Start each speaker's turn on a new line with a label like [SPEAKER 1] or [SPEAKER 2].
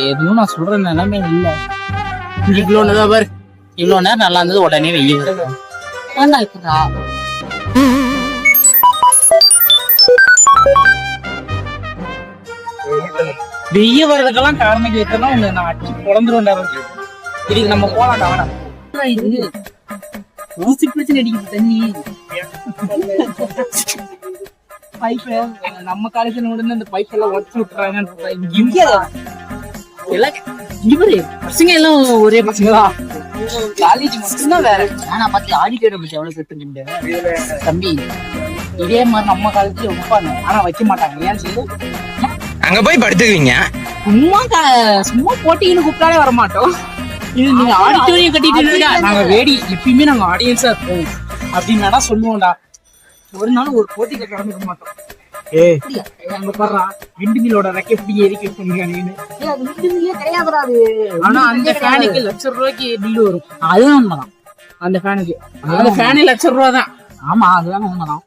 [SPEAKER 1] எதுவும் நான் சொல்ற நிலைமை இல்ல. இவ்வளவு நேரம் பாரு, இவ்வளவு நேரம் நல்லா இருந்தது, உடனே வெயில் இருக்குதா? வெய்ய வர்றதுக்கெல்லாம் காரணம் கேட்டா உங்க நான் அடிச்சு குழந்துருவேன்டா. இதுக்கு நம்ம போலாம்டா. வேணாம் இது ஊசி பிரச்சனை அடிக்குது தண்ணி. பைப் நம்ம காலேஜ்ல உடனே அந்த பைப் எல்லாம் உடச்சு விட்டுறாங்க. பசங்க எல்லாம் ஒரே பசங்க தான். காலேஜ் மட்டும்தான் வேற. ஆனா பாத்தி ஆடிட்டோரியம் பத்தி எவ்வளவு கேட்டு தம்பி, இதே மாதிரி நம்ம காலேஜ்ல வைப்பாங்க, ஆனா வைக்க மாட்டாங்க. ஏன்னு சொல்லி
[SPEAKER 2] அங்க போய் படுத்துக்குவீங்க.
[SPEAKER 1] சும்மா போட்டின்னு கூப்பிட்டாலே வரமாட்டோம். இது நீங்க ஆடிட்டோரியம் கட்டிட்டு நாங்க வேடி எப்பயுமே நாங்க ஆடியன்ஸா இருப்போம் அப்படின்னா சொல்லுவோம்டா. ஒரு நாள் ஒரு போட்டிக்கு கிளம்பிக்க மாட்டோம். விண்டுமிலோட ரெக்கை எப்படி ஏறிக்க கிடையாது. ஆனா அந்த ஃபேனுக்கு ₹1,00,000 பில்லு வரும். அதுதான் உண்மைதான். அந்த ஃபேனுக்கு அந்த ஃபேனு ₹1,00,000 தான். ஆமா, அதுதான் உண்மைதான்.